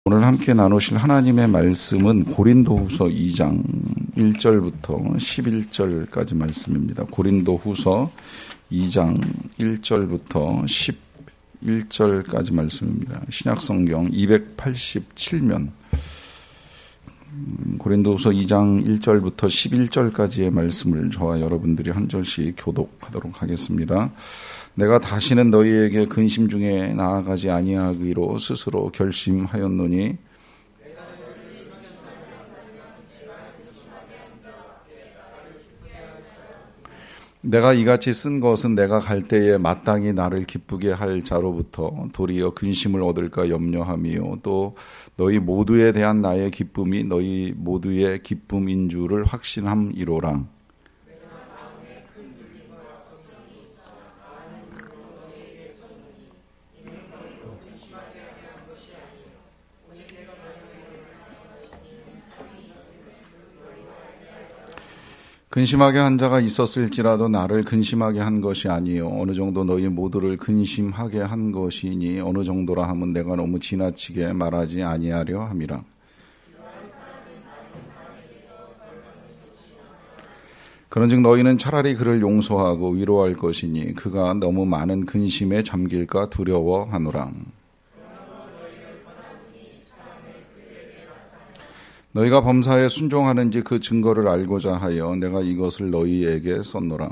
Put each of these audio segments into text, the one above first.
오늘 함께 나누실 하나님의 말씀은 고린도후서 2장 1절부터 11절까지 말씀입니다. 고린도후서 2장 1절부터 11절까지 말씀입니다. 신약성경 287면 고린도후서 2장 1절부터 11절까지의 말씀을 저와 여러분들이 한 절씩 교독하도록 하겠습니다. 내가 다시는 너희에게 근심 중에 나아가지 아니하기로 스스로 결심하였노니 내가 이같이 쓴 것은 내가 갈 때에 마땅히 나를 기쁘게 할 자로부터 도리어 근심을 얻을까 염려함이요 또 너희 모두에 대한 나의 기쁨이 너희 모두의 기쁨인 줄을 확신함이로라. 근심하게 한 자가 있었을지라도 나를 근심하게 한 것이 아니요 어느 정도 너희 모두를 근심하게 한 것이니 어느 정도라 하면 내가 너무 지나치게 말하지 아니하려 함이라. 그런즉 너희는 차라리 그를 용서하고 위로할 것이니 그가 너무 많은 근심에 잠길까 두려워하노라. 너희가 범사에 순종하는지 그 증거를 알고자 하여 내가 이것을 너희에게 썼노라.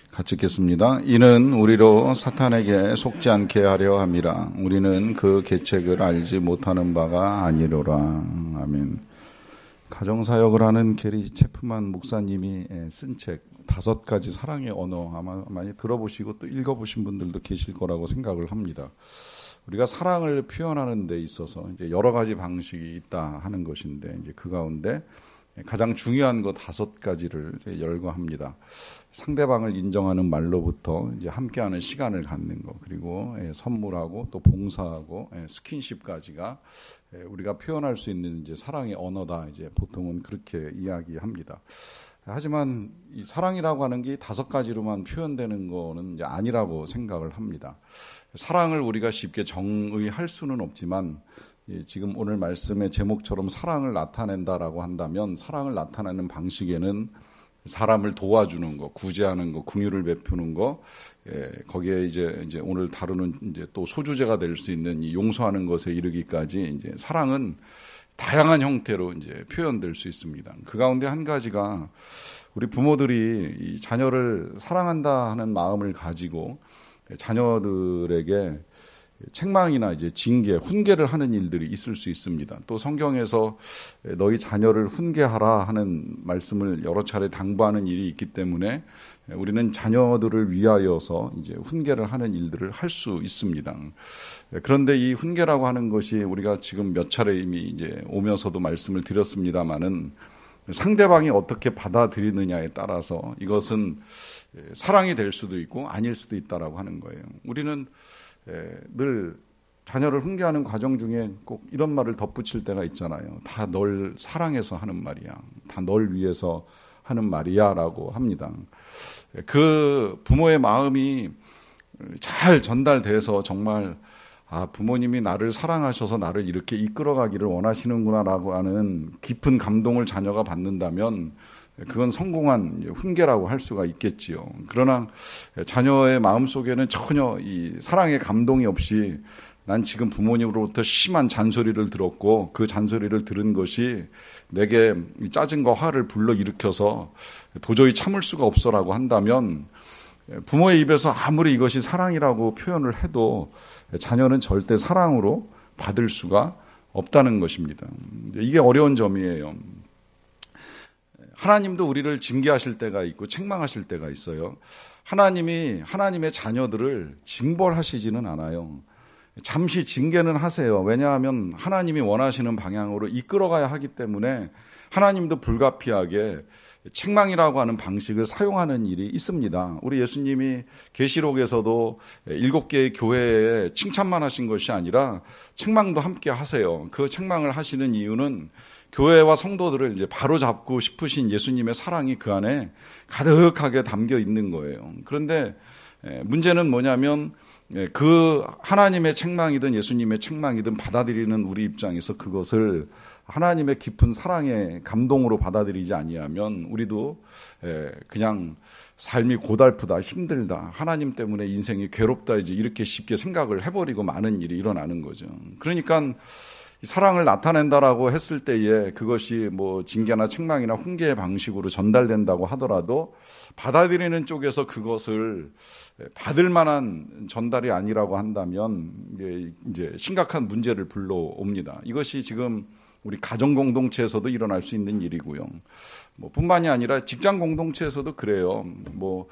같이 읽겠습니다. 이는 우리로 사탄에게 속지 않게 하려 함이라. 우리는 그 계책을 알지 못하는 바가 아니로라. 아멘. 가정사역을 하는 게리 체프만 목사님이 쓴 책 5가지 사랑의 언어 아마 많이 들어보시고 또 읽어보신 분들도 계실 거라고 생각을 합니다. 우리가 사랑을 표현하는 데 있어서 이제 여러 가지 방식이 있다 하는 것인데 이제 그 가운데 가장 중요한 거 5가지를 열거합니다. 상대방을 인정하는 말로부터 이제 함께하는 시간을 갖는 거, 그리고 선물하고 또 봉사하고 스킨십까지가 우리가 표현할 수 있는 이제 사랑의 언어다. 이제 보통은 그렇게 이야기합니다. 하지만 이 사랑이라고 하는 게 5가지로만 표현되는 거는 이제 아니라고 생각을 합니다. 사랑을 우리가 쉽게 정의할 수는 없지만 지금 오늘 말씀의 제목처럼 사랑을 나타낸다라고 한다면 사랑을 나타내는 방식에는 사람을 도와주는 거, 구제하는 거, 긍휼을 베푸는 거, 거기에 이제 오늘 다루는 이제 또 소주제가 될 수 있는 이 용서하는 것에 이르기까지 이제 사랑은 다양한 형태로 이제 표현될 수 있습니다. 그 가운데 한 가지가 우리 부모들이 이 자녀를 사랑한다 하는 마음을 가지고 자녀들에게 책망이나 이제 징계, 훈계를 하는 일들이 있을 수 있습니다. 또 성경에서 너희 자녀를 훈계하라 하는 말씀을 여러 차례 당부하는 일이 있기 때문에 우리는 자녀들을 위하여서 이제 훈계를 하는 일들을 할 수 있습니다. 그런데 이 훈계라고 하는 것이 우리가 지금 몇 차례 이미 이제 오면서도 말씀을 드렸습니다마는 상대방이 어떻게 받아들이느냐에 따라서 이것은 사랑이 될 수도 있고 아닐 수도 있다라고 하는 거예요. 우리는 늘 자녀를 훈계하는 과정 중에 꼭 이런 말을 덧붙일 때가 있잖아요. 다 널 사랑해서 하는 말이야. 다 널 위해서 하는 말이야 라고 합니다. 그 부모의 마음이 잘 전달돼서 정말 부모님이 나를 사랑하셔서 나를 이렇게 이끌어가기를 원하시는구나 라고 하는 깊은 감동을 자녀가 받는다면 그건 성공한 훈계라고 할 수가 있겠지요. 그러나 자녀의 마음속에는 전혀 이 사랑의 감동이 없이 난 지금 부모님으로부터 심한 잔소리를 들었고 그 잔소리를 들은 것이 내게 짜증과 화를 불러일으켜서 도저히 참을 수가 없어라고 한다면 부모의 입에서 아무리 이것이 사랑이라고 표현을 해도 자녀는 절대 사랑으로 받을 수가 없다는 것입니다. 이게 어려운 점이에요. 하나님도 우리를 징계하실 때가 있고 책망하실 때가 있어요. 하나님이 하나님의 자녀들을 징벌하시지는 않아요. 잠시 징계는 하세요. 왜냐하면 하나님이 원하시는 방향으로 이끌어가야 하기 때문에 하나님도 불가피하게 책망이라고 하는 방식을 사용하는 일이 있습니다. 우리 예수님이 계시록에서도 7개의 교회에 칭찬만 하신 것이 아니라 책망도 함께 하세요. 그 책망을 하시는 이유는 교회와 성도들을 이제 바로잡고 싶으신 예수님의 사랑이 그 안에 가득하게 담겨 있는 거예요. 그런데 문제는 뭐냐면 그 하나님의 책망이든 예수님의 책망이든 받아들이는 우리 입장에서 그것을 하나님의 깊은 사랑의 감동으로 받아들이지 아니하면 우리도 그냥 삶이 고달프다, 힘들다, 하나님 때문에 인생이 괴롭다, 이제 이렇게 쉽게 생각을 해버리고 많은 일이 일어나는 거죠. 그러니까 사랑을 나타낸다라고 했을 때에 그것이 뭐 징계나 책망이나 훈계의 방식으로 전달된다고 하더라도 받아들이는 쪽에서 그것을 받을 만한 전달이 아니라고 한다면 이제 심각한 문제를 불러옵니다. 이것이 지금 우리 가정 공동체에서도 일어날 수 있는 일이고요. 뭐 뿐만이 아니라 직장 공동체에서도 그래요. 뭐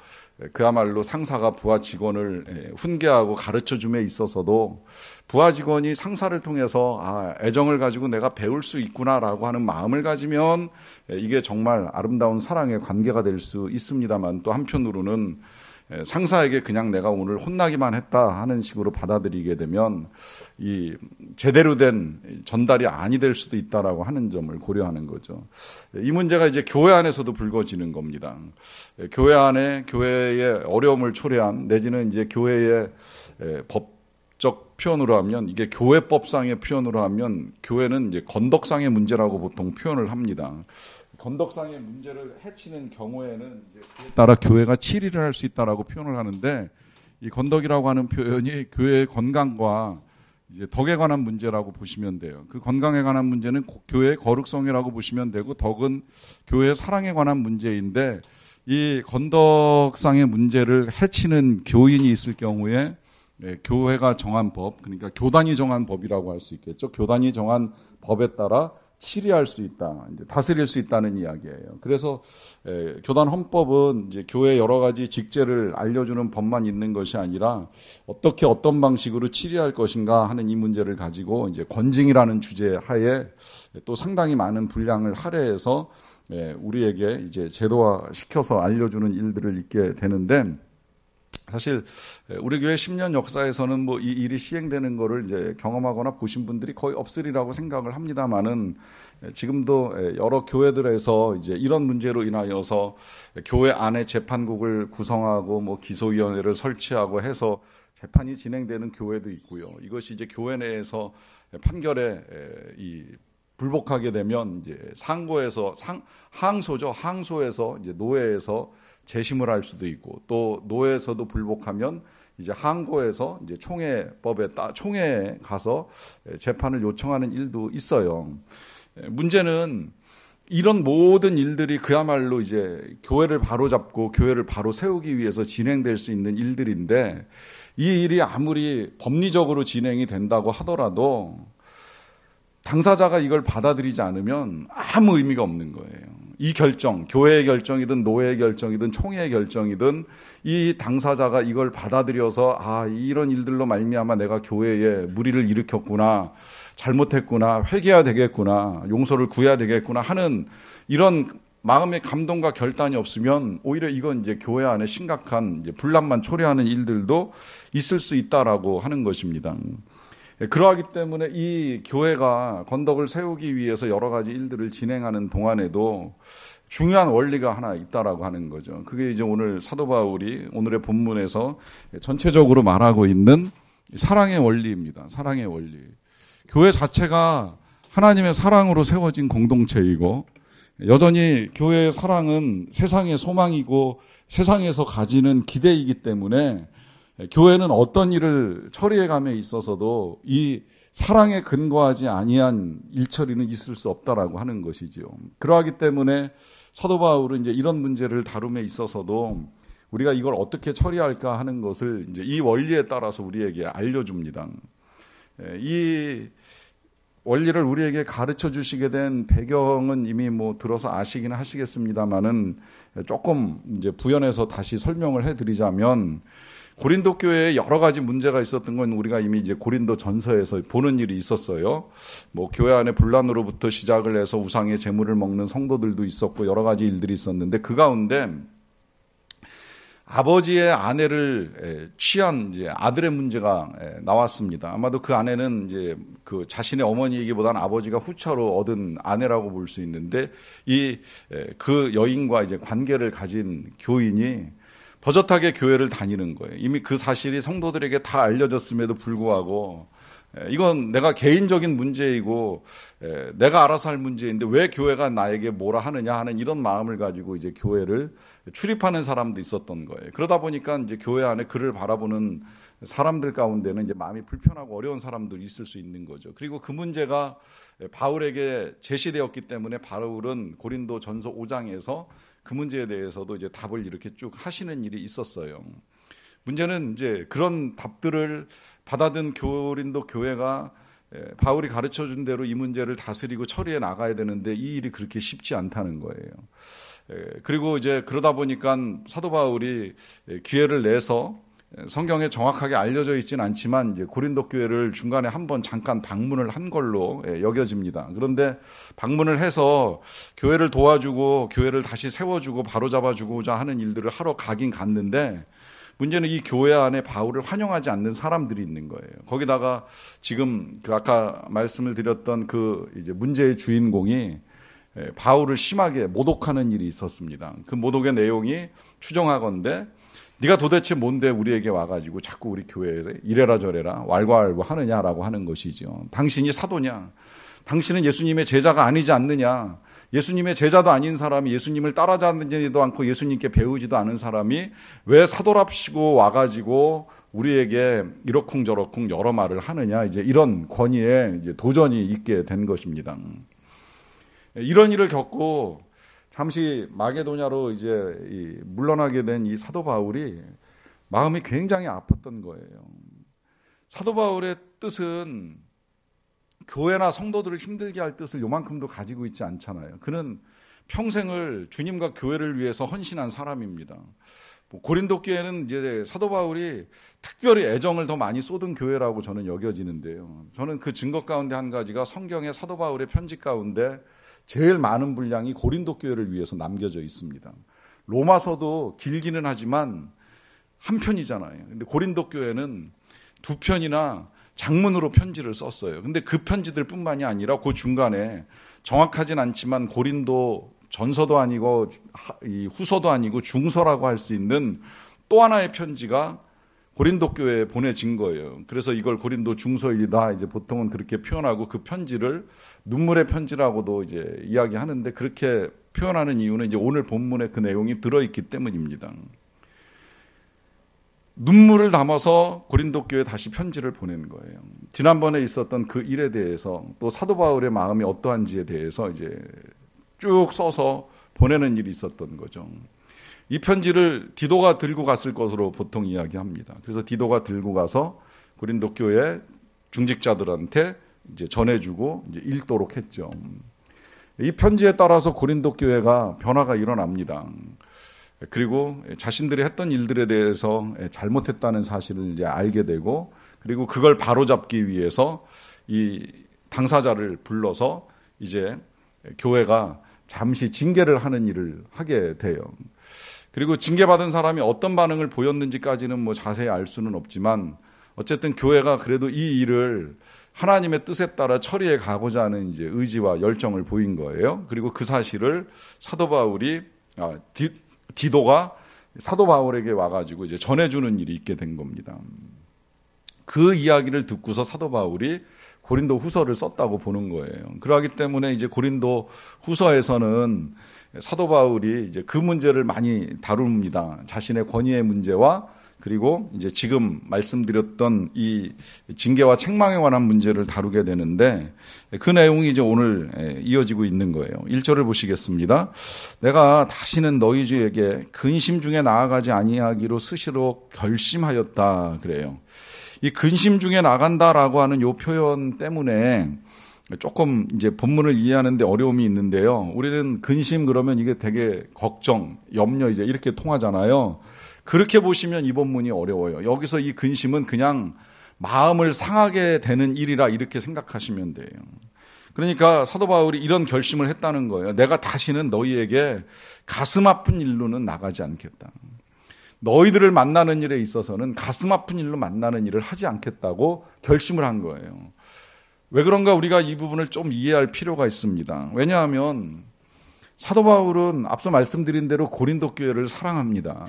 그야말로 상사가 부하 직원을 훈계하고 가르쳐 줌에 있어서도 부하 직원이 상사를 통해서 애정을 가지고 내가 배울 수 있구나라고 하는 마음을 가지면 이게 정말 아름다운 사랑의 관계가 될 수 있습니다만, 또 한편으로는 상사에게 그냥 내가 오늘 혼나기만 했다 하는 식으로 받아들이게 되면 이 제대로 된 전달이 아니 될 수도 있다라고 하는 점을 고려하는 거죠. 이 문제가 이제 교회 안에서도 불거지는 겁니다. 교회 안에 교회의 어려움을 초래한, 내지는 이제 교회의 법적 표현으로 하면, 이게 교회법상의 표현으로 하면 교회는 이제 건덕상의 문제라고 보통 표현을 합니다. 건덕상의 문제를 해치는 경우에는 이제 그에 따라 교회가 치리를 할 수 있다라고 표현을 하는데, 이 건덕이라고 하는 표현이 교회의 건강과 이제 덕에 관한 문제라고 보시면 돼요. 그 건강에 관한 문제는 교회의 거룩성이라고 보시면 되고, 덕은 교회의 사랑에 관한 문제인데, 이 건덕상의 문제를 해치는 교인이 있을 경우에 교회가 정한 법, 그러니까 교단이 정한 법이라고 할 수 있겠죠. 교단이 정한 법에 따라 치리할 수 있다, 이제 다스릴 수 있다는 이야기예요. 그래서 교단 헌법은 이제 교회 여러 가지 직제를 알려주는 법만 있는 것이 아니라 어떻게 어떤 방식으로 치리할 것인가 하는 이 문제를 가지고 이제 권징이라는 주제 하에 또 상당히 많은 분량을 할애해서 우리에게 이제 제도화 시켜서 알려주는 일들을 있게 되는데, 사실 우리 교회 10년 역사에서는 뭐 이 일이 시행되는 거를 이제 경험하거나 보신 분들이 거의 없으리라고 생각을 합니다만은, 지금도 여러 교회들에서 이제 이런 문제로 인하여서 교회 안에 재판국을 구성하고 뭐 기소위원회를 설치하고 해서 재판이 진행되는 교회도 있고요. 이것이 이제 교회 내에서 판결에 불복하게 되면 이제 항소에서 이제 노회에서 재심을 할 수도 있고, 또 노회에서도 불복하면 이제 항고에서 이제 총회에 가서 재판을 요청하는 일도 있어요. 문제는 이런 모든 일들이 그야말로 이제 교회를 바로잡고 교회를 바로 세우기 위해서 진행될 수 있는 일들인데, 이 일이 아무리 법리적으로 진행이 된다고 하더라도 당사자가 이걸 받아들이지 않으면 아무 의미가 없는 거예요. 이 결정, 교회의 결정이든 노회의 결정이든 총회의 결정이든 이 당사자가 이걸 받아들여서 이런 일들로 말미암아 내가 교회에 무리를 일으켰구나, 잘못했구나, 회개해야 되겠구나, 용서를 구해야 되겠구나 하는 이런 마음의 감동과 결단이 없으면 오히려 이건 이제 교회 안에 심각한 이제 분란만 초래하는 일들도 있을 수 있다라고 하는 것입니다. 그러하기 때문에 이 교회가 건덕을 세우기 위해서 여러 가지 일들을 진행하는 동안에도 중요한 원리가 하나 있다라고 하는 거죠. 그게 이제 오늘 사도 바울이 오늘의 본문에서 전체적으로 말하고 있는 사랑의 원리입니다. 사랑의 원리. 교회 자체가 하나님의 사랑으로 세워진 공동체이고, 여전히 교회의 사랑은 세상의 소망이고 세상에서 가지는 기대이기 때문에 교회는 어떤 일을 처리해감에 있어서도 이 사랑에 근거하지 아니한 일처리는 있을 수 없다라고 하는 것이죠. 그러하기 때문에 사도 바울은 이제 이런 문제를 다룸에 있어서도 우리가 이걸 어떻게 처리할까 하는 것을 이제 이 원리에 따라서 우리에게 알려줍니다. 이 원리를 우리에게 가르쳐 주시게 된 배경은 이미 뭐 들어서 아시긴 하시겠습니다만은 조금 이제 부연해서 다시 설명을 해드리자면, 고린도 교회에 여러 가지 문제가 있었던 건 우리가 이미 이제 고린도 전서에서 보는 일이 있었어요. 뭐 교회 안에 분란으로부터 시작을 해서 우상의 제물을 먹는 성도들도 있었고 여러 가지 일들이 있었는데, 그 가운데 아버지의 아내를 취한 이제 아들의 문제가 나왔습니다. 아마도 그 아내는 이제 그 자신의 어머니이기보다는 아버지가 후처로 얻은 아내라고 볼 수 있는데 그 여인과 이제 관계를 가진 교인이 버젓하게 교회를 다니는 거예요. 이미 그 사실이 성도들에게 다 알려졌음에도 불구하고 이건 내가 개인적인 문제이고 내가 알아서 할 문제인데 왜 교회가 나에게 뭐라 하느냐 하는 이런 마음을 가지고 이제 교회를 출입하는 사람도 있었던 거예요. 그러다 보니까 이제 교회 안에 그를 바라보는 사람들 가운데는 이제 마음이 불편하고 어려운 사람들이 있을 수 있는 거죠. 그리고 그 문제가 바울에게 제시되었기 때문에 바울은 고린도 전서 5장에서 그 문제에 대해서도 이제 답을 이렇게 쭉 하시는 일이 있었어요. 문제는 이제 그런 답들을 받아든 고린도 교회가 바울이 가르쳐준 대로 이 문제를 다스리고 처리해 나가야 되는데 이 일이 그렇게 쉽지 않다는 거예요. 그리고 이제 그러다 보니까 사도 바울이 기회를 내서 성경에 정확하게 알려져 있지는 않지만 이제 고린도 교회를 중간에 한번 잠깐 방문을 한 걸로 여겨집니다. 그런데 방문을 해서 교회를 도와주고 교회를 다시 세워주고 바로잡아주고자 하는 일들을 하러 가긴 갔는데 문제는 이 교회 안에 바울을 환영하지 않는 사람들이 있는 거예요. 거기다가 지금 그 아까 말씀을 드렸던 그 이제 문제의 주인공이 바울을 심하게 모독하는 일이 있었습니다. 그 모독의 내용이 추정하건대 네가 도대체 뭔데 우리에게 와가지고 자꾸 우리 교회에 이래라 저래라 왈가왈부 하느냐라고 하는 것이죠. 당신이 사도냐? 당신은 예수님의 제자가 아니지 않느냐? 예수님의 제자도 아닌 사람이 예수님을 따라잡지도 않고 예수님께 배우지도 않은 사람이 왜 사도랍시고 와가지고 우리에게 이러쿵저러쿵 여러 말을 하느냐? 이제 이런 권위에 이제 도전이 있게 된 것입니다. 이런 일을 겪고 잠시 마게도냐로 이제 물러나게 된 이 사도 바울이 마음이 굉장히 아팠던 거예요. 사도 바울의 뜻은 교회나 성도들을 힘들게 할 뜻을 요만큼도 가지고 있지 않잖아요. 그는 평생을 주님과 교회를 위해서 헌신한 사람입니다. 고린도 교회는 이제 사도 바울이 특별히 애정을 더 많이 쏟은 교회라고 저는 여겨지는데요. 저는 그 증거 가운데 한 가지가 성경의 사도 바울의 편지 가운데 제일 많은 분량이 고린도 교회를 위해서 남겨져 있습니다. 로마서도 길기는 하지만 한 편이잖아요. 근데 고린도 교회는 두 편이나 장문으로 편지를 썼어요. 근데 그 편지들 뿐만이 아니라 그 중간에 정확하진 않지만 고린도 전서도 아니고 후서도 아니고 중서라고 할 수 있는 또 하나의 편지가 고린도 교회에 보내진 거예요. 그래서 이걸 고린도 중서이다 이제 보통은 그렇게 표현하고 그 편지를 눈물의 편지라고도 이제 이야기하는데 그렇게 표현하는 이유는 이제 오늘 본문에 그 내용이 들어있기 때문입니다. 눈물을 담아서 고린도 교회에 다시 편지를 보낸 거예요. 지난번에 있었던 그 일에 대해서 또 사도 바울의 마음이 어떠한지에 대해서 이제 쭉 써서 보내는 일이 있었던 거죠. 이 편지를 디도가 들고 갔을 것으로 보통 이야기합니다. 그래서 디도가 들고 가서 고린도 교회 중직자들한테 이제 전해주고 이제 읽도록 했죠. 이 편지에 따라서 고린도 교회가 변화가 일어납니다. 그리고 자신들이 했던 일들에 대해서 잘못했다는 사실을 이제 알게 되고 그리고 그걸 바로잡기 위해서 이 당사자를 불러서 이제 교회가 잠시 징계를 하는 일을 하게 돼요. 그리고 징계받은 사람이 어떤 반응을 보였는지까지는 뭐 자세히 알 수는 없지만 어쨌든 교회가 그래도 이 일을 하나님의 뜻에 따라 처리해 가고자 하는 이제 의지와 열정을 보인 거예요. 그리고 그 사실을 사도 바울이 디도가 사도 바울에게 와가지고 이제 전해주는 일이 있게 된 겁니다. 그 이야기를 듣고서 사도 바울이 고린도 후서를 썼다고 보는 거예요. 그러기 때문에 이제 고린도 후서에서는 사도 바울이 이제 그 문제를 많이 다룹니다. 자신의 권위의 문제와 그리고 이제 지금 말씀드렸던 이 징계와 책망에 관한 문제를 다루게 되는데 그 내용이 이제 오늘 이어지고 있는 거예요. 1절을 보시겠습니다. 내가 다시는 너희에게 근심 중에 나아가지 아니하기로 스스로 결심하였다 그래요. 이 근심 중에 나간다라고 하는 이 표현 때문에 조금 이제 본문을 이해하는데 어려움이 있는데요. 우리는 근심 그러면 이게 되게 걱정, 염려 이제 이렇게 통하잖아요. 그렇게 보시면 이 본문이 어려워요. 여기서 이 근심은 그냥 마음을 상하게 되는 일이라 이렇게 생각하시면 돼요. 그러니까 사도 바울이 이런 결심을 했다는 거예요. 내가 다시는 너희에게 가슴 아픈 일로는 나가지 않겠다. 너희들을 만나는 일에 있어서는 가슴 아픈 일로 만나는 일을 하지 않겠다고 결심을 한 거예요. 왜 그런가 우리가 이 부분을 좀 이해할 필요가 있습니다. 왜냐하면 사도 바울은 앞서 말씀드린 대로 고린도 교회를 사랑합니다.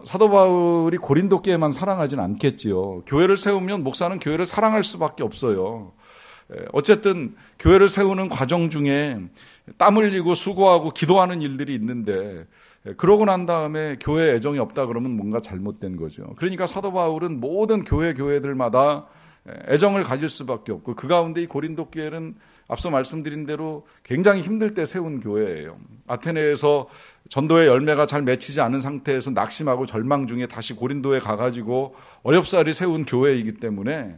사도 바울이 고린도 교회만 사랑하진 않겠지요. 교회를 세우면 목사는 교회를 사랑할 수밖에 없어요. 어쨌든 교회를 세우는 과정 중에 땀 흘리고 수고하고 기도하는 일들이 있는데 그러고 난 다음에 교회에 애정이 없다 그러면 뭔가 잘못된 거죠. 그러니까 사도 바울은 모든 교회들마다 애정을 가질 수밖에 없고 그 가운데 이 고린도 교회는 앞서 말씀드린 대로 굉장히 힘들 때 세운 교회예요. 아테네에서 전도의 열매가 잘 맺히지 않은 상태에서 낙심하고 절망 중에 다시 고린도에 가가지고 어렵사리 세운 교회이기 때문에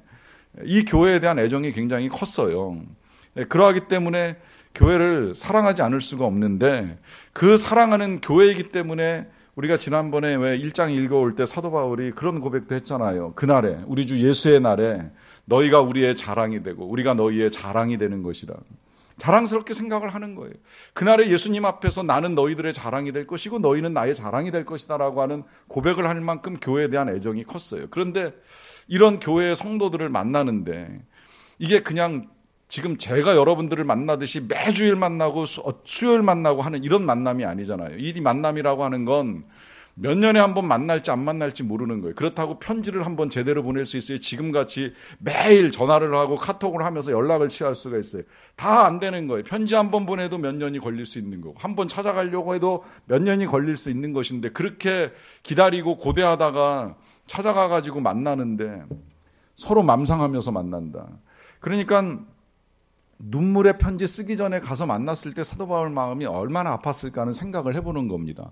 이 교회에 대한 애정이 굉장히 컸어요. 그러하기 때문에 교회를 사랑하지 않을 수가 없는데 그 사랑하는 교회이기 때문에 우리가 지난번에 왜 1장 읽어올 때 사도 바울이 그런 고백도 했잖아요. 그날에 우리 주 예수의 날에 너희가 우리의 자랑이 되고 우리가 너희의 자랑이 되는 것이라. 자랑스럽게 생각을 하는 거예요. 그날에 예수님 앞에서 나는 너희들의 자랑이 될 것이고 너희는 나의 자랑이 될 것이다 라고 하는 고백을 할 만큼 교회에 대한 애정이 컸어요. 그런데 이런 교회의 성도들을 만나는데 이게 그냥 지금 제가 여러분들을 만나듯이 매주일 만나고 수요일 만나고 하는 이런 만남이 아니잖아요. 이 만남이라고 하는 건 몇 년에 한 번 만날지 안 만날지 모르는 거예요. 그렇다고 편지를 한번 제대로 보낼 수 있어요. 지금같이 매일 전화를 하고 카톡을 하면서 연락을 취할 수가 있어요. 다 안 되는 거예요. 편지 한 번 보내도 몇 년이 걸릴 수 있는 거고 한 번 찾아가려고 해도 몇 년이 걸릴 수 있는 것인데 그렇게 기다리고 고대하다가 찾아가가지고 만나는데 서로 맘상하면서 만난다. 그러니까 눈물의 편지 쓰기 전에 가서 만났을 때 사도 바울 마음이 얼마나 아팠을까 하는 생각을 해보는 겁니다.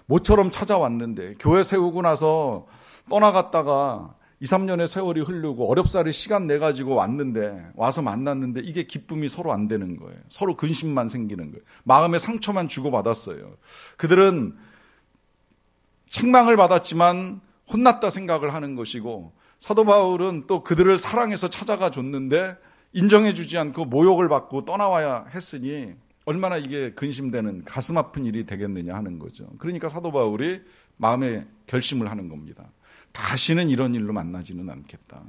모처럼 찾아왔는데 교회 세우고 나서 떠나갔다가 2, 3년의 세월이 흐르고 어렵사리 시간 내가지고 왔는데 와서 만났는데 이게 기쁨이 서로 안 되는 거예요. 서로 근심만 생기는 거예요. 마음의 상처만 주고받았어요. 그들은 책망을 받았지만 혼났다 생각을 하는 것이고 사도 바울은 또 그들을 사랑해서 찾아가 줬는데 인정해 주지 않고 모욕을 받고 떠나와야 했으니 얼마나 이게 근심되는 가슴 아픈 일이 되겠느냐 하는 거죠. 그러니까 사도 바울이 마음에 결심을 하는 겁니다. 다시는 이런 일로 만나지는 않겠다.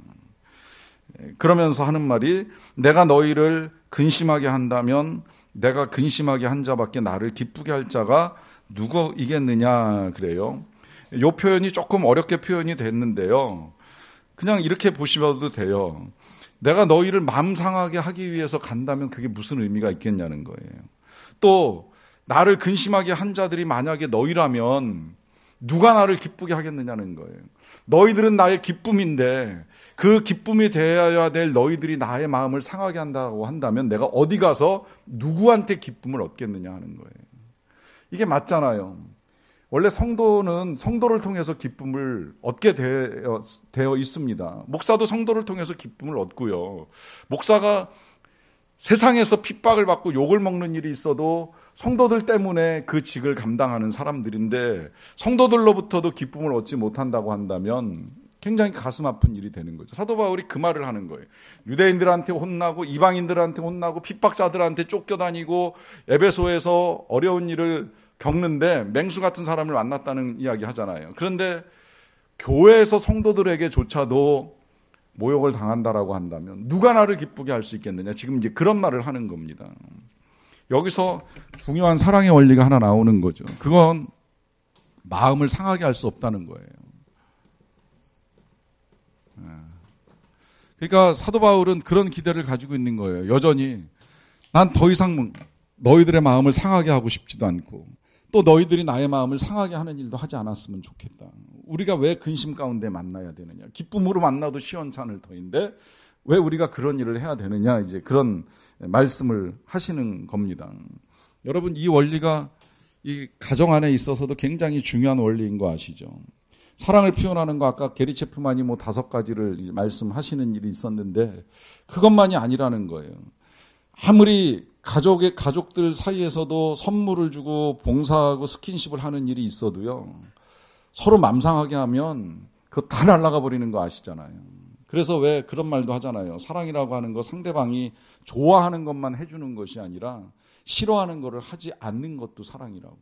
그러면서 하는 말이 내가 너희를 근심하게 한다면 내가 근심하게 한 자밖에 나를 기쁘게 할 자가 누구이겠느냐 그래요. 이 표현이 조금 어렵게 표현이 됐는데요. 그냥 이렇게 보시셔도 돼요. 내가 너희를 마음 상하게 하기 위해서 간다면 그게 무슨 의미가 있겠냐는 거예요. 또 나를 근심하게 한 자들이 만약에 너희라면 누가 나를 기쁘게 하겠느냐는 거예요. 너희들은 나의 기쁨인데 그 기쁨이 되어야 될 너희들이 나의 마음을 상하게 한다고 한다면 내가 어디 가서 누구한테 기쁨을 얻겠느냐 하는 거예요. 이게 맞잖아요. 원래 성도는 성도를 통해서 기쁨을 얻게 되어 있습니다. 목사도 성도를 통해서 기쁨을 얻고요. 목사가 세상에서 핍박을 받고 욕을 먹는 일이 있어도 성도들 때문에 그 직을 감당하는 사람들인데 성도들로부터도 기쁨을 얻지 못한다고 한다면 굉장히 가슴 아픈 일이 되는 거죠. 사도 바울이 그 말을 하는 거예요. 유대인들한테 혼나고 이방인들한테 혼나고 핍박자들한테 쫓겨다니고 에베소에서 어려운 일을 겪는데 맹수 같은 사람을 만났다는 이야기 하잖아요. 그런데 교회에서 성도들에게조차도 모욕을 당한다라고 한다면 누가 나를 기쁘게 할 수 있겠느냐. 지금 이제 그런 말을 하는 겁니다. 여기서 중요한 사랑의 원리가 하나 나오는 거죠. 그건 마음을 상하게 할 수 없다는 거예요. 그러니까 사도 바울은 그런 기대를 가지고 있는 거예요. 여전히 난 더 이상 너희들의 마음을 상하게 하고 싶지도 않고 또 너희들이 나의 마음을 상하게 하는 일도 하지 않았으면 좋겠다. 우리가 왜 근심 가운데 만나야 되느냐. 기쁨으로 만나도 시원찮을 터인데 왜 우리가 그런 일을 해야 되느냐. 이제 그런 말씀을 하시는 겁니다. 여러분 이 원리가 이 가정 안에 있어서도 굉장히 중요한 원리인 거 아시죠? 사랑을 표현하는 거 아까 게리 체프만이 5가지를 말씀하시는 일이 있었는데 그것만이 아니라는 거예요. 아무리 가족들 사이에서도 선물을 주고 봉사하고 스킨십을 하는 일이 있어도요. 서로 맘상하게 하면 그거 다 날아가 버리는 거 아시잖아요. 그래서 왜 그런 말도 하잖아요. 사랑이라고 하는 거 상대방이 좋아하는 것만 해주는 것이 아니라 싫어하는 거를 하지 않는 것도 사랑이라고.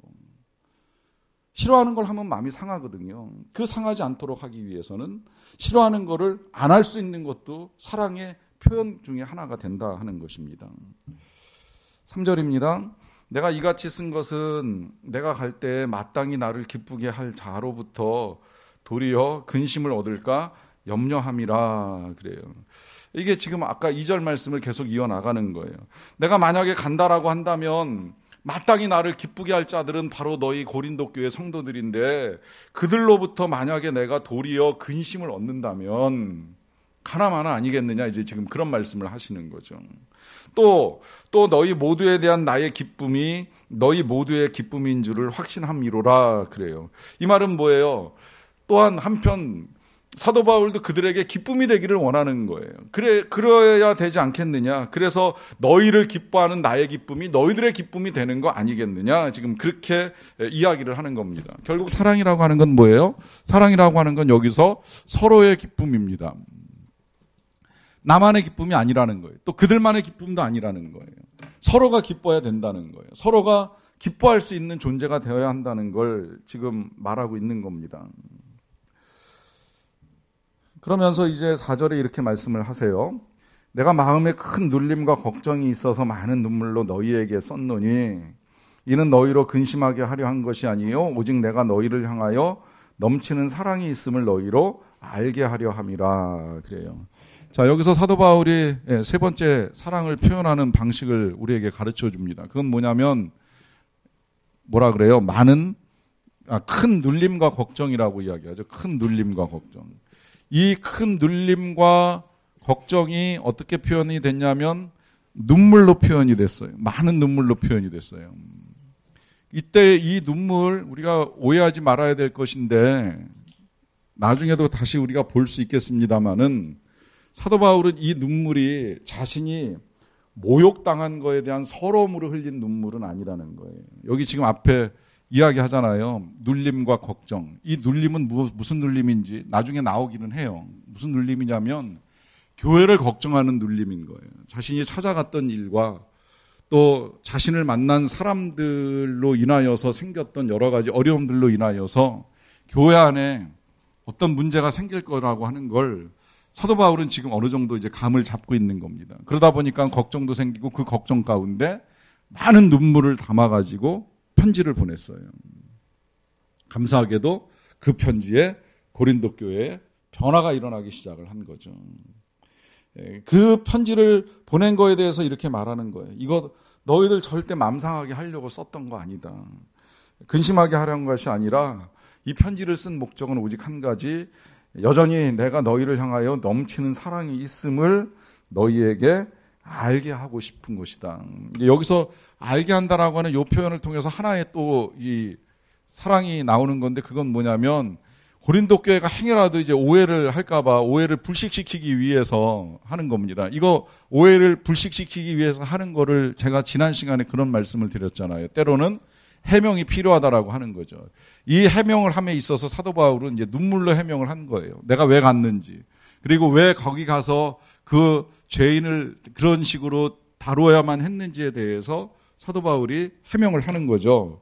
싫어하는 걸 하면 마음이 상하거든요. 그 상하지 않도록 하기 위해서는 싫어하는 거를 안 할 수 있는 것도 사랑의 표현 중에 하나가 된다 하는 것입니다. 3절입니다. 내가 이같이 쓴 것은 내가 갈 때 마땅히 나를 기쁘게 할 자로부터 도리어 근심을 얻을까 염려함이라 그래요. 이게 지금 아까 2절 말씀을 계속 이어나가는 거예요. 내가 만약에 간다라고 한다면 마땅히 나를 기쁘게 할 자들은 바로 너희 고린도 교회 성도들인데 그들로부터 만약에 내가 도리어 근심을 얻는다면 가나마나 아니겠느냐, 이제 지금 그런 말씀을 하시는 거죠. 또 너희 모두에 대한 나의 기쁨이 너희 모두의 기쁨인 줄을 확신함이로라 그래요. 이 말은 뭐예요? 또한 한편 사도 바울도 그들에게 기쁨이 되기를 원하는 거예요. 그래야 되지 않겠느냐. 그래서 너희를 기뻐하는 나의 기쁨이 너희들의 기쁨이 되는 거 아니겠느냐. 지금 그렇게 이야기를 하는 겁니다. 결국 사랑이라고 하는 건 뭐예요? 사랑이라고 하는 건 여기서 서로의 기쁨입니다. 나만의 기쁨이 아니라는 거예요. 또 그들만의 기쁨도 아니라는 거예요. 서로가 기뻐야 된다는 거예요. 서로가 기뻐할 수 있는 존재가 되어야 한다는 걸 지금 말하고 있는 겁니다. 그러면서 이제 4절에 이렇게 말씀을 하세요. 내가 마음에 큰 눌림과 걱정이 있어서 많은 눈물로 너희에게 썼노니 이는 너희로 근심하게 하려 한 것이 아니요 오직 내가 너희를 향하여 넘치는 사랑이 있음을 너희로 알게 하려 함이라 그래요. 자, 여기서 사도 바울이 세 번째 사랑을 표현하는 방식을 우리에게 가르쳐 줍니다. 그건 뭐냐면 뭐라 그래요? 큰 눌림과 걱정이라고 이야기하죠. 큰 눌림과 걱정. 이 큰 눌림과 걱정이 어떻게 표현이 됐냐면 눈물로 표현이 됐어요. 많은 눈물로 표현이 됐어요. 이때 이 눈물 우리가 오해하지 말아야 될 것인데 나중에도 다시 우리가 볼 수 있겠습니다마는 사도 바울은 이 눈물이 자신이 모욕당한 거에 대한 서러움으로 흘린 눈물은 아니라는 거예요. 여기 지금 앞에 이야기하잖아요. 눌림과 걱정. 이 눌림은 무슨 눌림인지 나중에 나오기는 해요. 무슨 눌림이냐면 교회를 걱정하는 눌림인 거예요. 자신이 찾아갔던 일과 또 자신을 만난 사람들로 인하여서 생겼던 여러 가지 어려움들로 인하여서 교회 안에 어떤 문제가 생길 거라고 하는 걸 사도 바울은 지금 어느 정도 이제 감을 잡고 있는 겁니다. 그러다 보니까 걱정도 생기고 그 걱정 가운데 많은 눈물을 담아가지고 편지를 보냈어요. 감사하게도 그 편지에 고린도 교회에 변화가 일어나기 시작을 한 거죠. 그 편지를 보낸 거에 대해서 이렇게 말하는 거예요. 이거 너희들 절대 맘 상하게 하려고 썼던 거 아니다. 근심하게 하려는 것이 아니라 이 편지를 쓴 목적은 오직 한 가지, 여전히 내가 너희를 향하여 넘치는 사랑이 있음을 너희에게 알게 하고 싶은 것이다. 여기서 알게 한다라고 하는 이 표현을 통해서 하나의 또 이 사랑이 나오는 건데 그건 뭐냐면 고린도 교회가 행여라도 이제 오해를 할까봐 오해를 불식시키기 위해서 하는 겁니다. 이거 오해를 불식시키기 위해서 하는 거를 제가 지난 시간에 그런 말씀을 드렸잖아요. 때로는 해명이 필요하다라고 하는 거죠. 이 해명을 함에 있어서 사도 바울은 이제 눈물로 해명을 한 거예요. 내가 왜 갔는지, 그리고 왜 거기 가서 그 죄인을 그런 식으로 다루어야만 했는지에 대해서 사도 바울이 해명을 하는 거죠.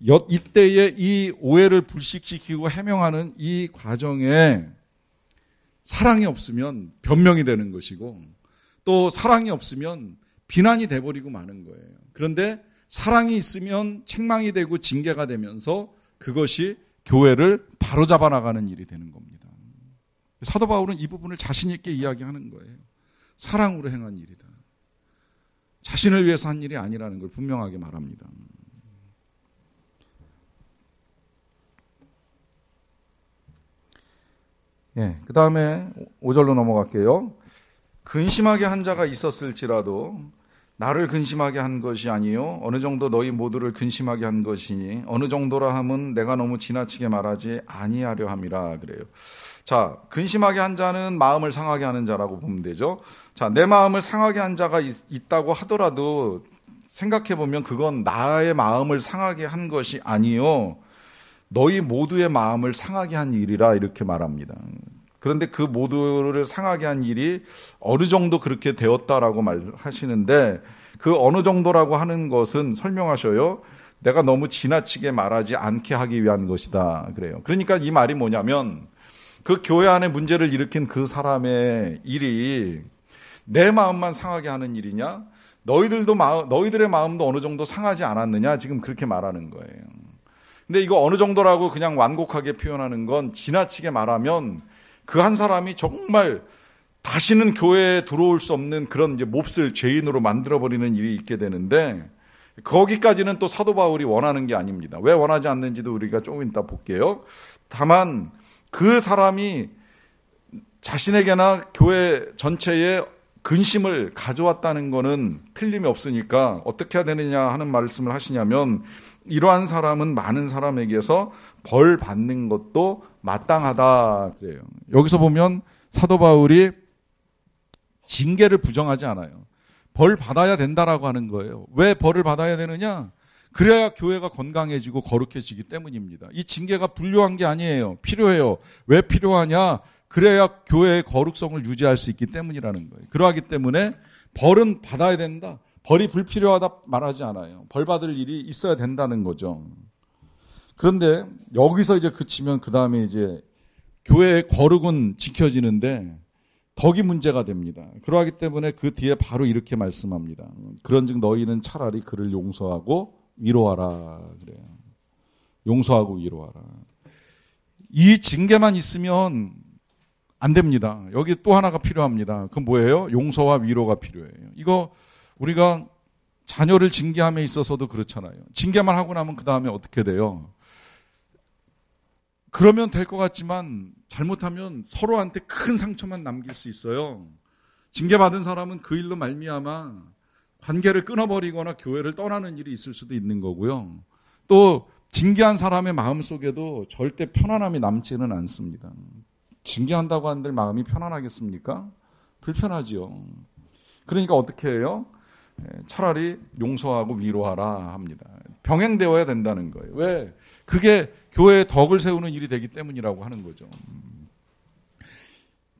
이때에 이 오해를 불식시키고 해명하는 이 과정에 사랑이 없으면 변명이 되는 것이고 또 사랑이 없으면 비난이 돼버리고 마는 거예요. 그런데 사랑이 있으면 책망이 되고 징계가 되면서 그것이 교회를 바로잡아 나가는 일이 되는 겁니다. 사도 바울은 이 부분을 자신 있게 이야기하는 거예요. 사랑으로 행한 일이다. 자신을 위해서 한 일이 아니라는 걸 분명하게 말합니다. 그 다음에 5절로 넘어갈게요. 근심하게 한 자가 있었을지라도 나를 근심하게 한 것이 아니요 어느 정도 너희 모두를 근심하게 한 것이니 어느 정도라 함은 내가 너무 지나치게 말하지 아니하려 함이라 그래요. 자, 근심하게 한 자는 마음을 상하게 하는 자라고 보면 되죠. 자, 내 마음을 상하게 한 자가 있다고 하더라도 생각해 보면 그건 나의 마음을 상하게 한 것이 아니요 너희 모두의 마음을 상하게 한 일이라 이렇게 말합니다. 그런데 그 모두를 상하게 한 일이 어느 정도 그렇게 되었다라고 말하시는데 그 어느 정도라고 하는 것은 설명하셔요. 내가 너무 지나치게 말하지 않게 하기 위한 것이다. 그래요. 그러니까 이 말이 뭐냐면 그 교회 안에 문제를 일으킨 그 사람의 일이 내 마음만 상하게 하는 일이냐? 너희들의 마음도 어느 정도 상하지 않았느냐? 지금 그렇게 말하는 거예요. 근데 이거 어느 정도라고 그냥 완곡하게 표현하는 건 지나치게 말하면 그 한 사람이 정말 다시는 교회에 들어올 수 없는 그런 이제 몹쓸 죄인으로 만들어버리는 일이 있게 되는데 거기까지는 또 사도 바울이 원하는 게 아닙니다. 왜 원하지 않는지도 우리가 조금 이따 볼게요. 다만 그 사람이 자신에게나 교회 전체에 근심을 가져왔다는 것은 틀림이 없으니까 어떻게 해야 되느냐 하는 말씀을 하시냐면 이러한 사람은 많은 사람에게서 벌 받는 것도 마땅하다 그래요. 여기서 보면 사도 바울이 징계를 부정하지 않아요. 벌 받아야 된다라고 하는 거예요. 왜 벌을 받아야 되느냐? 그래야 교회가 건강해지고 거룩해지기 때문입니다. 이 징계가 불료한 게 아니에요. 필요해요. 왜 필요하냐? 그래야 교회의 거룩성을 유지할 수 있기 때문이라는 거예요. 그러하기 때문에 벌은 받아야 된다. 벌이 불필요하다 말하지 않아요. 벌 받을 일이 있어야 된다는 거죠. 그런데 여기서 이제 그치면 그 다음에 이제 교회의 거룩은 지켜지는데 덕이 문제가 됩니다. 그러하기 때문에 그 뒤에 바로 이렇게 말씀합니다. 그런즉 너희는 차라리 그를 용서하고 위로하라 그래요. 용서하고 위로하라. 이 징계만 있으면 안 됩니다. 여기 또 하나가 필요합니다. 그건 뭐예요? 용서와 위로가 필요해요. 이거 우리가 자녀를 징계함에 있어서도 그렇잖아요. 징계만 하고 나면 그 다음에 어떻게 돼요? 그러면 될 것 같지만 잘못하면 서로한테 큰 상처만 남길 수 있어요. 징계받은 사람은 그 일로 말미암아 관계를 끊어버리거나 교회를 떠나는 일이 있을 수도 있는 거고요. 또 징계한 사람의 마음속에도 절대 편안함이 남지는 않습니다. 징계한다고 한들 마음이 편안하겠습니까? 불편하지요. 그러니까 어떻게 해요? 차라리 용서하고 위로하라 합니다. 병행되어야 된다는 거예요. 왜? 그게 교회의 덕을 세우는 일이 되기 때문이라고 하는 거죠.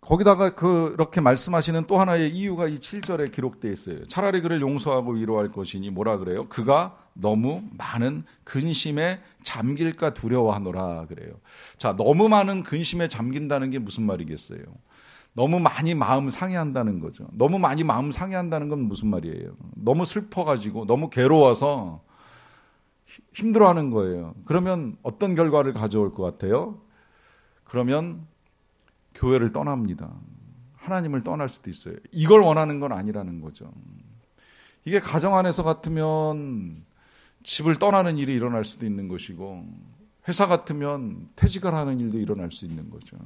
거기다가 그렇게 말씀하시는 또 하나의 이유가 이 7절에 기록되어 있어요. 차라리 그를 용서하고 위로할 것이니 뭐라 그래요? 그가 너무 많은 근심에 잠길까 두려워하노라 그래요. 자, 너무 많은 근심에 잠긴다는 게 무슨 말이겠어요? 너무 많이 마음 상해한다는 거죠. 너무 많이 마음 상해한다는 건 무슨 말이에요? 너무 슬퍼가지고 너무 괴로워서 힘들어하는 거예요. 그러면 어떤 결과를 가져올 것 같아요? 그러면 교회를 떠납니다. 하나님을 떠날 수도 있어요. 이걸 원하는 건 아니라는 거죠. 이게 가정 안에서 같으면 집을 떠나는 일이 일어날 수도 있는 것이고 회사 같으면 퇴직을 하는 일도 일어날 수 있는 거죠.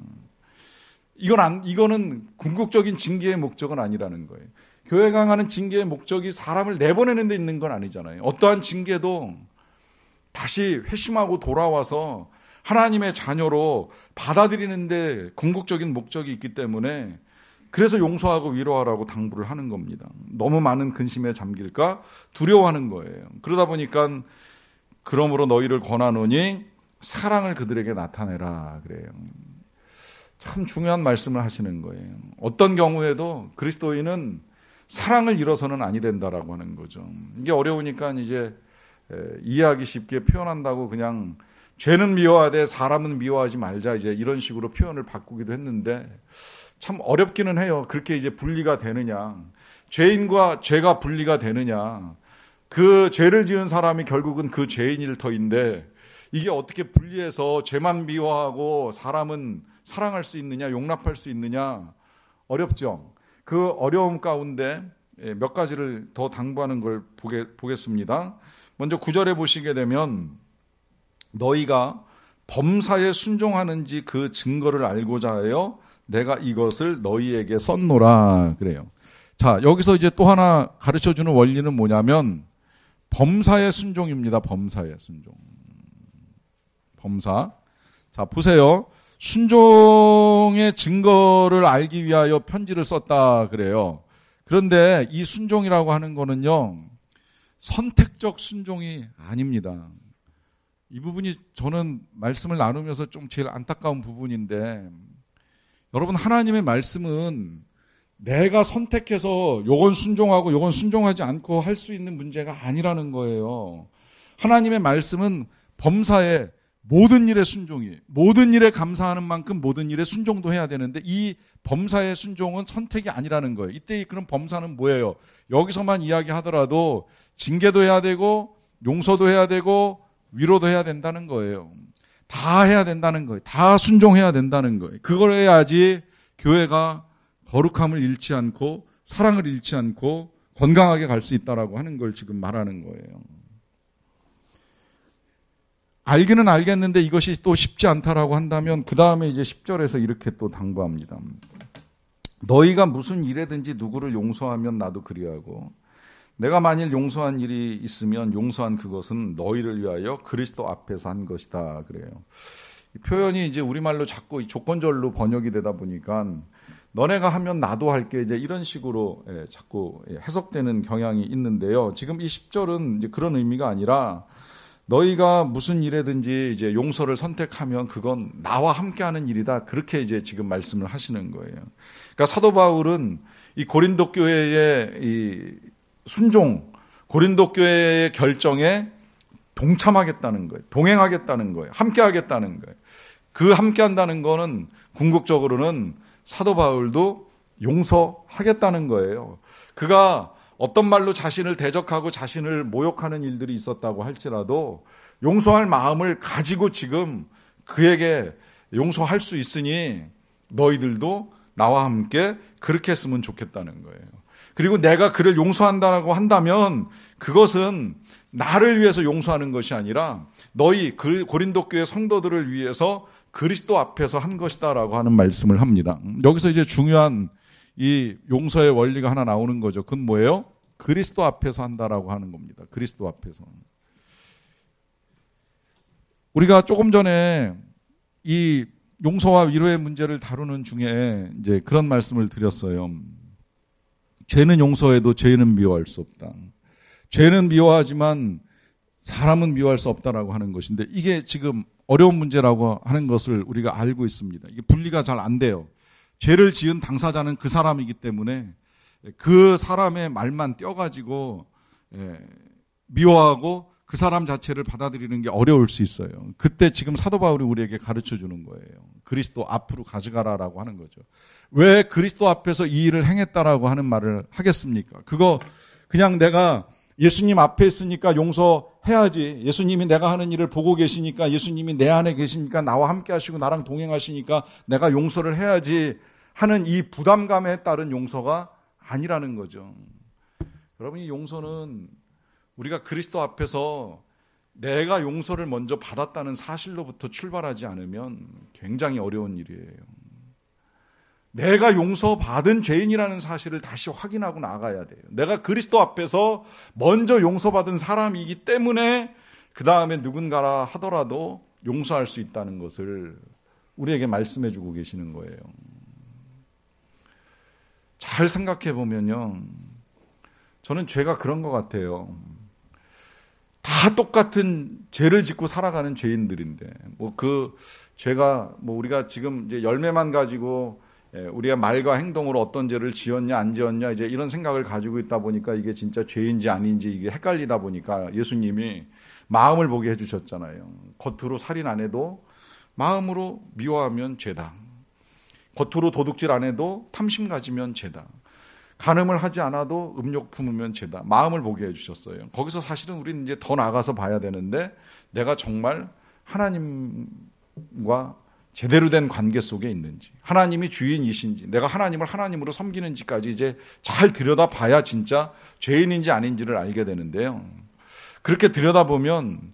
이거는 궁극적인 징계의 목적은 아니라는 거예요. 교회가 강하는 징계의 목적이 사람을 내보내는 데 있는 건 아니잖아요. 어떠한 징계도 다시 회심하고 돌아와서 하나님의 자녀로 받아들이는데 궁극적인 목적이 있기 때문에 그래서 용서하고 위로하라고 당부를 하는 겁니다. 너무 많은 근심에 잠길까 두려워하는 거예요. 그러다 보니까 그러므로 너희를 권하노니 사랑을 그들에게 나타내라 그래요. 참 중요한 말씀을 하시는 거예요. 어떤 경우에도 그리스도인은 사랑을 잃어서는 아니 된다라고 하는 거죠. 이게 어려우니까 이제 이해하기 쉽게 표현한다고 그냥 죄는 미워하되 사람은 미워하지 말자 이제 이런 식으로 표현을 바꾸기도 했는데 참 어렵기는 해요. 그렇게 이제 분리가 되느냐. 죄인과 죄가 분리가 되느냐. 그 죄를 지은 사람이 결국은 그 죄인일 터인데 이게 어떻게 분리해서 죄만 미워하고 사람은 사랑할 수 있느냐, 용납할 수 있느냐 어렵죠. 그 어려움 가운데 몇 가지를 더 당부하는 걸 보겠습니다. 먼저 9절에 보시게 되면 너희가 범사에 순종하는지 그 증거를 알고자 하여 내가 이것을 너희에게 썼노라 그래요. 자, 여기서 이제 또 하나 가르쳐주는 원리는 뭐냐면 범사의 순종입니다. 범사의 순종. 범사. 자, 보세요. 순종의 증거를 알기 위하여 편지를 썼다 그래요. 그런데 이 순종이라고 하는 거는요, 선택적 순종이 아닙니다. 이 부분이 저는 말씀을 나누면서 좀 제일 안타까운 부분인데, 여러분, 하나님의 말씀은 내가 선택해서 요건 순종하고 요건 순종하지 않고 할 수 있는 문제가 아니라는 거예요. 하나님의 말씀은 범사에 모든 일에 순종이에요. 모든 일에 감사하는 만큼 모든 일에 순종도 해야 되는데 이 범사의 순종은 선택이 아니라는 거예요. 이때 그런 범사는 뭐예요? 여기서만 이야기하더라도 징계도 해야 되고 용서도 해야 되고 위로도 해야 된다는 거예요. 다 해야 된다는 거예요. 다 순종해야 된다는 거예요. 그걸 해야지 교회가 거룩함을 잃지 않고 사랑을 잃지 않고 건강하게 갈 수 있다라고 하는 걸 지금 말하는 거예요. 알기는 알겠는데 이것이 또 쉽지 않다라고 한다면 그 다음에 이제 10절에서 이렇게 또 당부합니다. 너희가 무슨 일에든지 누구를 용서하면 나도 그리하고 내가 만일 용서한 일이 있으면 용서한 그것은 너희를 위하여 그리스도 앞에서 한 것이다 그래요. 이 표현이 이제 우리말로 자꾸 조건절로 번역이 되다 보니까 너네가 하면 나도 할게 이제 이런 식으로 자꾸 해석되는 경향이 있는데요. 지금 이 10절은 이제 그런 의미가 아니라 너희가 무슨 일에든지 이제 용서를 선택하면 그건 나와 함께하는 일이다. 그렇게 이제 지금 말씀을 하시는 거예요. 그러니까 사도 바울은 이 고린도 교회의 이 순종, 고린도 교회의 결정에 동참하겠다는 거예요. 동행하겠다는 거예요. 함께하겠다는 거예요. 그 함께한다는 거는 궁극적으로는 사도 바울도 용서하겠다는 거예요. 그가 어떤 말로 자신을 대적하고 자신을 모욕하는 일들이 있었다고 할지라도 용서할 마음을 가지고 지금 그에게 용서할 수 있으니 너희들도 나와 함께 그렇게 했으면 좋겠다는 거예요. 그리고 내가 그를 용서한다고 한다면 그것은 나를 위해서 용서하는 것이 아니라 너희 그 고린도 교회 성도들을 위해서 그리스도 앞에서 한 것이다라고 하는 말씀을 합니다. 여기서 이제 중요한 이 용서의 원리가 하나 나오는 거죠. 그건 뭐예요? 그리스도 앞에서 한다라고 하는 겁니다. 그리스도 앞에서. 우리가 조금 전에 이 용서와 위로의 문제를 다루는 중에 이제 그런 말씀을 드렸어요. 죄는 용서해도 죄는 미워할 수 없다. 죄는 미워하지만 사람은 미워할 수 없다라고 하는 것인데 이게 지금 어려운 문제라고 하는 것을 우리가 알고 있습니다. 이게 분리가 잘 안 돼요. 죄를 지은 당사자는 그 사람이기 때문에 그 사람의 말만 떼어가지고 미워하고 그 사람 자체를 받아들이는 게 어려울 수 있어요. 그때 지금 사도 바울이 우리에게 가르쳐 주는 거예요. 그리스도 앞으로 가져가라라고 하는 거죠. 왜 그리스도 앞에서 이 일을 행했다라고 하는 말을 하겠습니까? 그거 그냥 내가 예수님 앞에 있으니까 용서해야지. 예수님이 내가 하는 일을 보고 계시니까 예수님이 내 안에 계시니까 나와 함께 하시고 나랑 동행하시니까 내가 용서를 해야지 하는 이 부담감에 따른 용서가 아니라는 거죠. 여러분, 이 용서는 우리가 그리스도 앞에서 내가 용서를 먼저 받았다는 사실로부터 출발하지 않으면 굉장히 어려운 일이에요. 내가 용서받은 죄인이라는 사실을 다시 확인하고 나가야 돼요. 내가 그리스도 앞에서 먼저 용서받은 사람이기 때문에 그 다음에 누군가라 하더라도 용서할 수 있다는 것을 우리에게 말씀해 주고 계시는 거예요. 잘 생각해 보면요, 저는 죄가 그런 것 같아요. 다 똑같은 죄를 짓고 살아가는 죄인들인데, 그 죄가 우리가 지금 이제 열매만 가지고 우리가 말과 행동으로 어떤 죄를 지었냐 안 지었냐 이제 이런 생각을 가지고 있다 보니까 이게 진짜 죄인지 아닌지 이게 헷갈리다 보니까 예수님이 마음을 보게 해주셨잖아요. 겉으로 살인 안 해도 마음으로 미워하면 죄다. 겉으로 도둑질 안 해도 탐심 가지면 죄다. 간음을 하지 않아도 음욕 품으면 죄다. 마음을 보게 해주셨어요. 거기서 사실은 우리는 이제 더 나가서 봐야 되는데 내가 정말 하나님과 제대로 된 관계 속에 있는지, 하나님이 주인이신지, 내가 하나님을 하나님으로 섬기는지까지 이제 잘 들여다봐야 진짜 죄인인지 아닌지를 알게 되는데요. 그렇게 들여다보면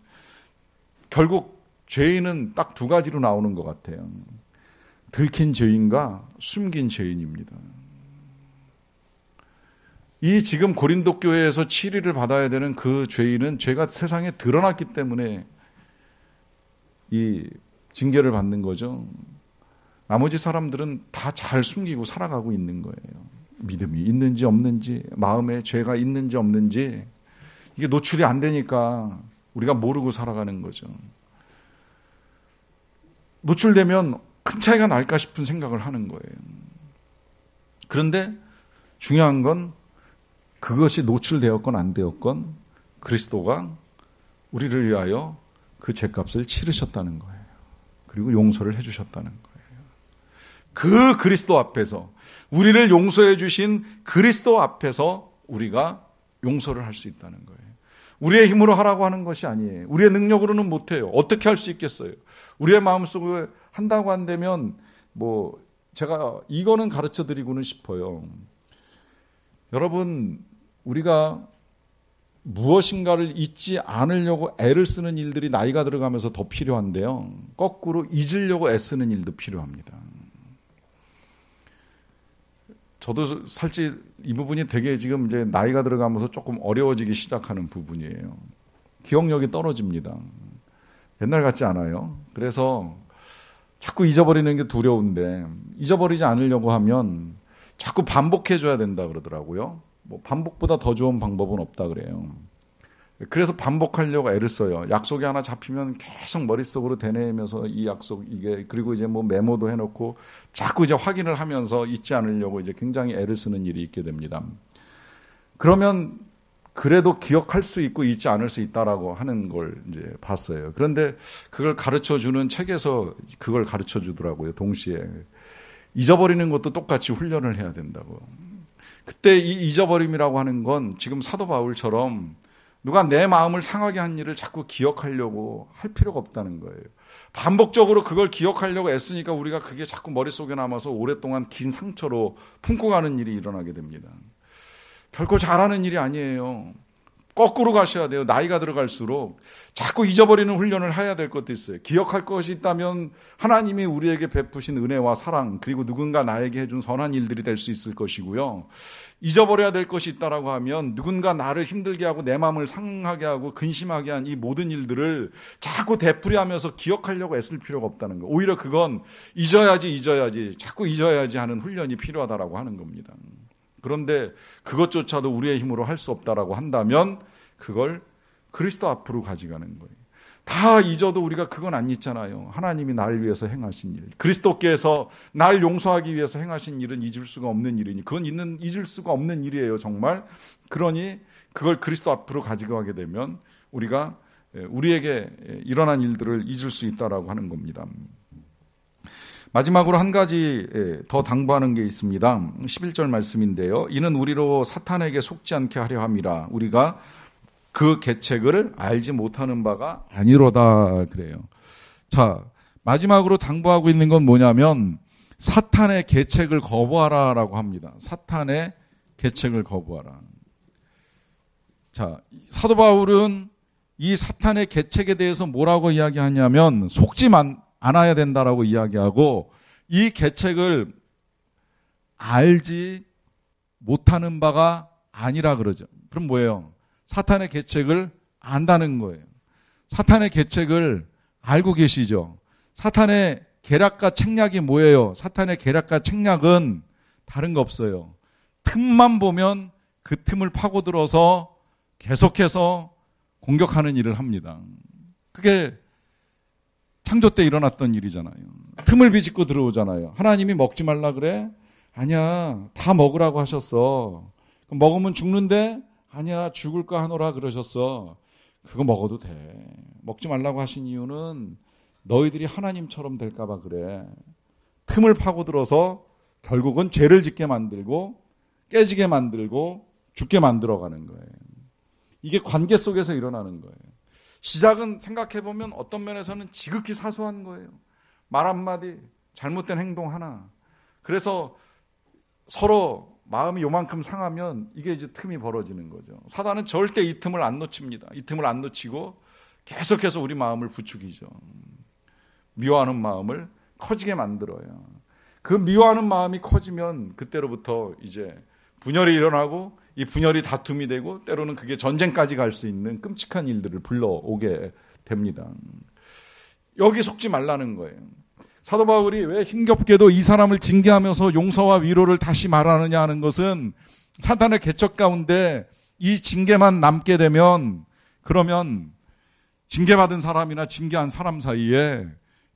결국 죄인은 딱 두 가지로 나오는 것 같아요. 들킨 죄인과 숨긴 죄인입니다. 이 지금 고린도 교회에서 치리를 받아야 되는 그 죄인은 죄가 세상에 드러났기 때문에 이 징계를 받는 거죠. 나머지 사람들은 다 잘 숨기고 살아가고 있는 거예요. 믿음이 있는지 없는지, 마음에 죄가 있는지 없는지 이게 노출이 안 되니까 우리가 모르고 살아가는 거죠. 노출되면 큰 차이가 날까 싶은 생각을 하는 거예요. 그런데 중요한 건 그것이 노출되었건 안 되었건 그리스도가 우리를 위하여 그 죄값을 치르셨다는 거예요. 그리고 용서를 해주셨다는 거예요. 그 그리스도 앞에서, 우리를 용서해 주신 그리스도 앞에서 우리가 용서를 할 수 있다는 거예요. 우리의 힘으로 하라고 하는 것이 아니에요. 우리의 능력으로는 못해요. 어떻게 할 수 있겠어요? 우리의 마음속에 한다고 한다면 제가 이거는 가르쳐 드리고는 싶어요. 여러분, 우리가 무엇인가를 잊지 않으려고 애를 쓰는 일들이 나이가 들어가면서 더 필요한데요. 거꾸로 잊으려고 애쓰는 일도 필요합니다. 저도 사실 이 부분이 되게 지금 이제 나이가 들어가면서 조금 어려워지기 시작하는 부분이에요. 기억력이 떨어집니다. 옛날 같지 않아요. 그래서 자꾸 잊어버리는 게 두려운데, 잊어버리지 않으려고 하면 자꾸 반복해줘야 된다 그러더라고요. 반복보다 더 좋은 방법은 없다 그래요. 그래서 반복하려고 애를 써요. 약속이 하나 잡히면 계속 머릿속으로 되뇌면서 이 약속, 그리고 이제 메모도 해놓고 자꾸 이제 확인을 하면서 잊지 않으려고 이제 굉장히 애를 쓰는 일이 있게 됩니다. 그러면 그래도 기억할 수 있고 잊지 않을 수 있다라고 하는 걸 이제 봤어요. 그런데 그걸 가르쳐 주는 책에서 그걸 가르쳐 주더라고요. 동시에. 잊어버리는 것도 똑같이 훈련을 해야 된다고. 그때 이 잊어버림이라고 하는 건 지금 사도 바울처럼 누가 내 마음을 상하게 한 일을 자꾸 기억하려고 할 필요가 없다는 거예요. 반복적으로 그걸 기억하려고 애쓰니까 우리가 그게 자꾸 머릿속에 남아서 오랫동안 긴 상처로 품고 가는 일이 일어나게 됩니다. 결코 잘하는 일이 아니에요. 거꾸로 가셔야 돼요. 나이가 들어갈수록 자꾸 잊어버리는 훈련을 해야 될 것도 있어요. 기억할 것이 있다면 하나님이 우리에게 베푸신 은혜와 사랑, 그리고 누군가 나에게 해준 선한 일들이 될 수 있을 것이고요. 잊어버려야 될 것이 있다라고 하면 누군가 나를 힘들게 하고 내 마음을 상하게 하고 근심하게 한 이 모든 일들을 자꾸 되풀이하면서 기억하려고 애쓸 필요가 없다는 거예요. 오히려 그건 잊어야지 자꾸 잊어야지 하는 훈련이 필요하다라고 하는 겁니다. 그런데 그것조차도 우리의 힘으로 할 수 없다라고 한다면 그걸 그리스도 앞으로 가져가는 거예요. 다 잊어도 우리가 그건 안 잊잖아요. 하나님이 나를 위해서 행하신 일, 그리스도께서 날 용서하기 위해서 행하신 일은 잊을 수가 없는 일이니 그건 잊을 수가 없는 일이에요, 정말. 그러니 그걸 그리스도 앞으로 가져가게 되면 우리가 우리에게 일어난 일들을 잊을 수 있다라고 하는 겁니다. 마지막으로 한 가지 더 당부하는 게 있습니다. 11절 말씀인데요. 이는 우리로 사탄에게 속지 않게 하려 함이라. 우리가 그 계책을 알지 못하는 바가 아니로다 그래요. 자, 마지막으로 당부하고 있는 건 뭐냐면 사탄의 계책을 거부하라라고 합니다. 사탄의 계책을 거부하라. 자, 사도 바울은 이 사탄의 계책에 대해서 뭐라고 이야기하냐면 속지 않아야 된다라고 이야기하고 이 계책을 알지 못하는 바가 아니라 그러죠. 그럼 뭐예요? 사탄의 계책을 안다는 거예요. 사탄의 계책을 알고 계시죠? 사탄의 계략과 책략이 뭐예요? 사탄의 계략과 책략은 다른 거 없어요. 틈만 보면 그 틈을 파고들어서 계속해서 공격하는 일을 합니다. 그게 창조 때 일어났던 일이잖아요. 틈을 비집고 들어오잖아요. 하나님이 먹지 말라 그래? 아니야, 다 먹으라고 하셨어. 그럼 먹으면 죽는데? 아니야, 죽을 거 하노라 그러셨어. 그거 먹어도 돼. 먹지 말라고 하신 이유는 너희들이 하나님처럼 될까 봐 그래. 틈을 파고들어서 결국은 죄를 짓게 만들고 깨지게 만들고 죽게 만들어가는 거예요. 이게 관계 속에서 일어나는 거예요. 시작은 생각해보면 어떤 면에서는 지극히 사소한 거예요. 말 한마디, 잘못된 행동 하나. 그래서 서로 마음이 요만큼 상하면 이게 이제 틈이 벌어지는 거죠. 사단은 절대 이 틈을 안 놓칩니다. 이 틈을 안 놓치고 계속해서 우리 마음을 부추기죠. 미워하는 마음을 커지게 만들어요. 그 미워하는 마음이 커지면 그때로부터 이제 분열이 일어나고 이 분열이 다툼이 되고 때로는 그게 전쟁까지 갈 수 있는 끔찍한 일들을 불러오게 됩니다. 여기 속지 말라는 거예요. 사도 바울이 왜 힘겹게도 이 사람을 징계하면서 용서와 위로를 다시 말하느냐 하는 것은 사탄의 개척 가운데 이 징계만 남게 되면 그러면 징계받은 사람이나 징계한 사람 사이에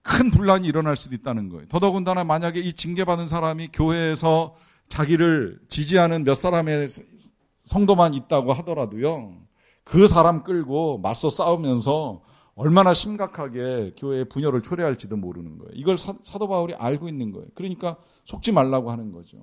큰 분란이 일어날 수도 있다는 거예요. 더더군다나 만약에 이 징계받은 사람이 교회에서 자기를 지지하는 몇 사람의 성도만 있다고 하더라도요. 그 사람 끌고 맞서 싸우면서 얼마나 심각하게 교회의 분열을 초래할지도 모르는 거예요. 이걸 사도 바울이 알고 있는 거예요. 그러니까 속지 말라고 하는 거죠.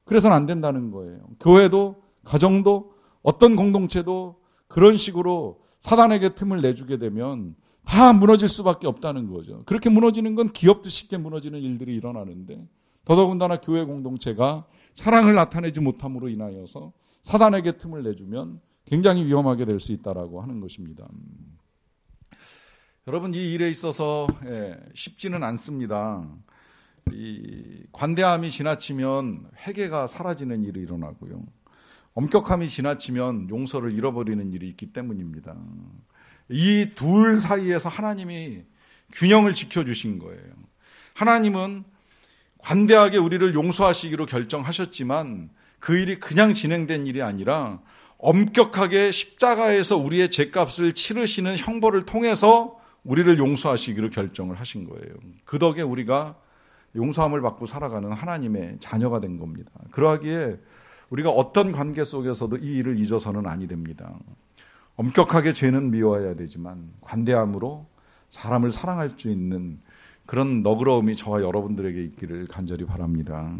그래서는 안 된다는 거예요. 교회도 가정도 어떤 공동체도 그런 식으로 사단에게 틈을 내주게 되면 다 무너질 수밖에 없다는 거죠. 그렇게 무너지는 건 기업도 쉽게 무너지는 일들이 일어나는데 더더군다나 교회 공동체가 사랑을 나타내지 못함으로 인하여서 사단에게 틈을 내주면 굉장히 위험하게 될 수 있다라고 하는 것입니다. 여러분, 이 일에 있어서 쉽지는 않습니다. 이 관대함이 지나치면 회개가 사라지는 일이 일어나고요. 엄격함이 지나치면 용서를 잃어버리는 일이 있기 때문입니다. 이 둘 사이에서 하나님이 균형을 지켜주신 거예요. 하나님은 관대하게 우리를 용서하시기로 결정하셨지만 그 일이 그냥 진행된 일이 아니라 엄격하게 십자가에서 우리의 죄값을 치르시는 형벌을 통해서 우리를 용서하시기로 결정을 하신 거예요. 그 덕에 우리가 용서함을 받고 살아가는 하나님의 자녀가 된 겁니다. 그러하기에 우리가 어떤 관계 속에서도 이 일을 잊어서는 아니 됩니다. 엄격하게 죄는 미워해야 되지만 관대함으로 사람을 사랑할 수 있는 그런 너그러움이 저와 여러분들에게 있기를 간절히 바랍니다.